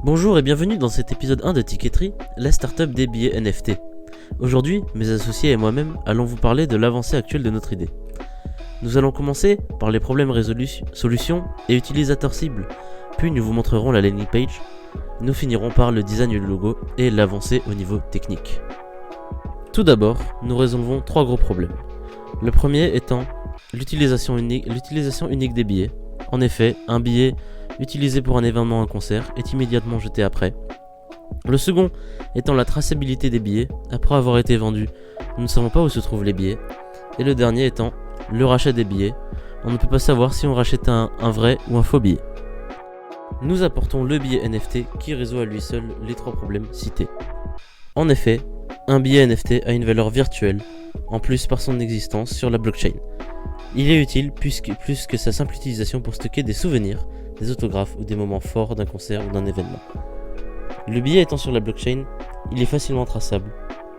Bonjour et bienvenue dans cet épisode 1 de Ticketry, la startup des billets NFT. Aujourd'hui, mes associés et moi-même allons vous parler de l'avancée actuelle de notre idée. Nous allons commencer par les problèmes solutions et utilisateurs cibles, puis nous vous montrerons la landing page. Nous finirons par le design du logo et l'avancée au niveau technique. Tout d'abord, nous résolvons 3 gros problèmes. Le premier étant l'utilisation unique des billets. En effet, un billet utilisé pour un événement ou un concert est immédiatement jeté après. Le second étant la traçabilité des billets. Après avoir été vendus, nous ne savons pas où se trouvent les billets. Et le dernier étant le rachat des billets. On ne peut pas savoir si on rachète un vrai ou un faux billet. Nous apportons le billet NFT qui résout à lui seul les 3 problèmes cités. En effet, un billet NFT a une valeur virtuelle, en plus par son existence sur la blockchain. Il est utile plus que sa simple utilisation pour stocker des souvenirs, des autographes ou des moments forts d'un concert ou d'un événement. Le billet étant sur la blockchain, il est facilement traçable.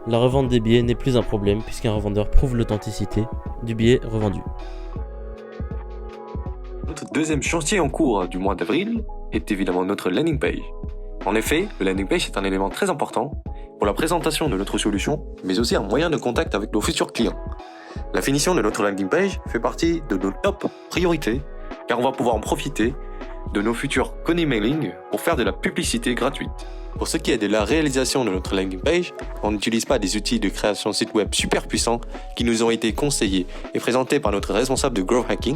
La revente des billets n'est plus un problème puisqu'un revendeur prouve l'authenticité du billet revendu. Notre deuxième chantier en cours du mois d'avril est évidemment notre landing page. En effet, le landing page est un élément très important pour la présentation de notre solution, mais aussi un moyen de contact avec nos futurs clients. La finition de notre landing page fait partie de nos top priorités, car on va pouvoir en profiter de nos futurs co-emailing pour faire de la publicité gratuite. Pour ce qui est de la réalisation de notre landing page, on n'utilise pas des outils de création site web super puissants qui nous ont été conseillés et présentés par notre responsable de growth hacking.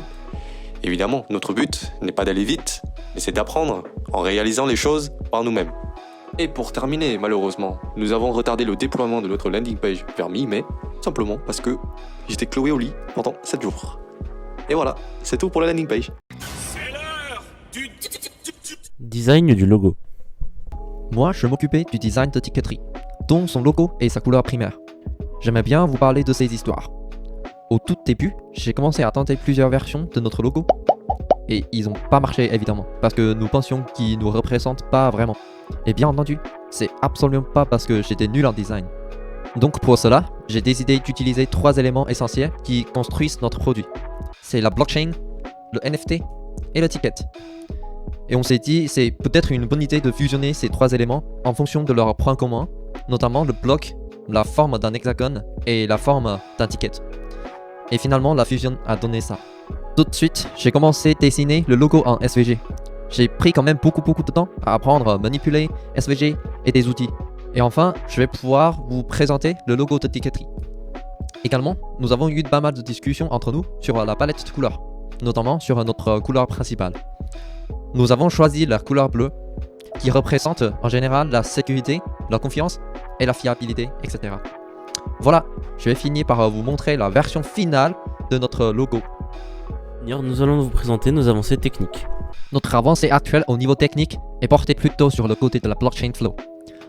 Évidemment, notre but n'est pas d'aller vite, mais c'est d'apprendre en réalisant les choses par nous-mêmes. Et pour terminer, malheureusement, nous avons retardé le déploiement de notre landing page vers mi-mai, simplement parce que j'étais cloué au lit pendant 7 jours. Et voilà, c'est tout pour la landing page. C'est l'heure du Design du logo. Moi, je m'occupais du design de Ticketry, dont son logo et sa couleur primaire. J'aimais bien vous parler de ces histoires. Au tout début, j'ai commencé à tenter plusieurs versions de notre logo. Et ils n'ont pas marché évidemment, parce que nous pensions qu'ils nous représentent pas vraiment. Et bien entendu, c'est absolument pas parce que j'étais nul en design. Donc pour cela, j'ai décidé d'utiliser 3 éléments essentiels qui construisent notre produit. C'est la blockchain, le NFT et le ticket. Et on s'est dit, c'est peut-être une bonne idée de fusionner ces 3 éléments en fonction de leurs points communs, notamment le bloc, la forme d'un hexagone et la forme d'un ticket. Et finalement, la fusion a donné ça. Tout de suite, j'ai commencé à dessiner le logo en SVG. J'ai pris quand même beaucoup de temps à apprendre à manipuler SVG et des outils. Et enfin, je vais pouvoir vous présenter le logo de Ticketry. Également, nous avons eu pas mal de discussions entre nous sur la palette de couleurs, notamment sur notre couleur principale. Nous avons choisi la couleur bleue, qui représente en général la sécurité, la confiance et la fiabilité, etc. Voilà, je vais finir par vous montrer la version finale de notre logo. Nous allons vous présenter nos avancées techniques. Notre avancée actuelle au niveau technique est portée plutôt sur le côté de la blockchain flow,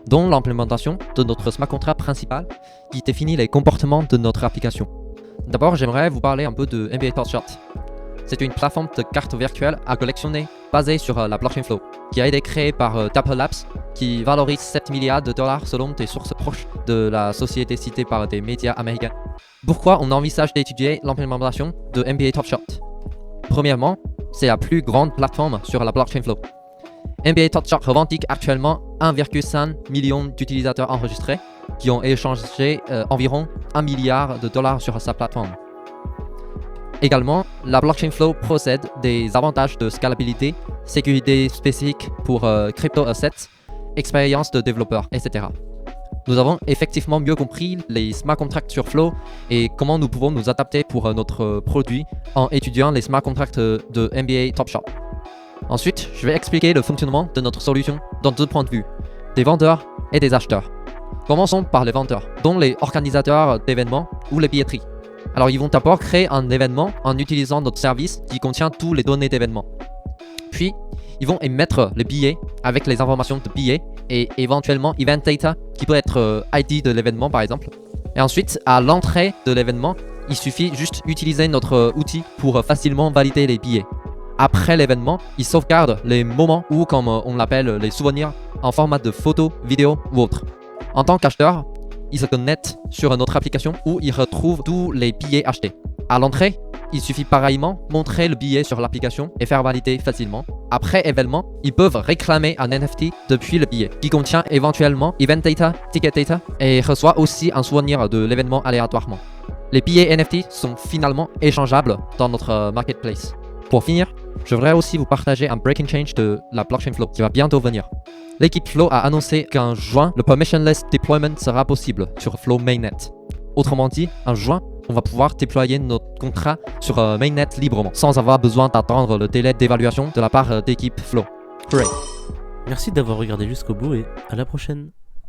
dont l'implémentation de notre smart contract principal qui définit les comportements de notre application. D'abord, j'aimerais vous parler un peu de NBA Top Shot. C'est une plateforme de cartes virtuelles à collectionner basée sur la blockchain flow, qui a été créée par Dapper Labs, qui valorise 7 milliards de dollars selon des sources proches de la société citée par des médias américains. Pourquoi on envisage d'étudier l'implémentation de NBA Top Shot? Premièrement, c'est la plus grande plateforme sur la blockchain flow. NBA Top Shot revendique actuellement 1,5 million d'utilisateurs enregistrés qui ont échangé environ 1 milliard de dollars sur sa plateforme. Également, la blockchain flow possède des avantages de scalabilité, sécurité spécifique pour crypto assets, expérience de développeur, etc. Nous avons effectivement mieux compris les smart contracts sur Flow et comment nous pouvons nous adapter pour notre produit en étudiant les smart contracts de NBA Top Shot. Ensuite, je vais expliquer le fonctionnement de notre solution dans 2 points de vue, des vendeurs et des acheteurs. Commençons par les vendeurs, dont les organisateurs d'événements ou les billetteries. Alors ils vont d'abord créer un événement en utilisant notre service qui contient toutes les données d'événement. Puis, ils vont émettre les billets avec les informations de billets et éventuellement event data qui peut être ID de l'événement par exemple. Et ensuite, à l'entrée de l'événement, il suffit juste d'utiliser notre outil pour facilement valider les billets. Après l'événement, ils sauvegardent les moments ou comme on l'appelle les souvenirs en format de photo, vidéo ou autre. En tant qu'acheteur, ils se connectent sur notre application où ils retrouvent tous les billets achetés. À l'entrée, il suffit pareillement montrer le billet sur l'application et faire valider facilement. Après événement, ils peuvent réclamer un NFT depuis le billet, qui contient éventuellement event data, ticket data, et reçoit aussi un souvenir de l'événement aléatoirement. Les billets NFT sont finalement échangeables dans notre marketplace. Pour finir, je voudrais aussi vous partager un breaking change de la blockchain Flow qui va bientôt venir. L'équipe Flow a annoncé qu'en juin, le permissionless deployment sera possible sur Flow Mainnet. Autrement dit, en juin, on va pouvoir déployer notre contrat sur Mainnet librement, sans avoir besoin d'attendre le délai d'évaluation de la part d'équipe Flow. Hooray! Merci d'avoir regardé jusqu'au bout et à la prochaine.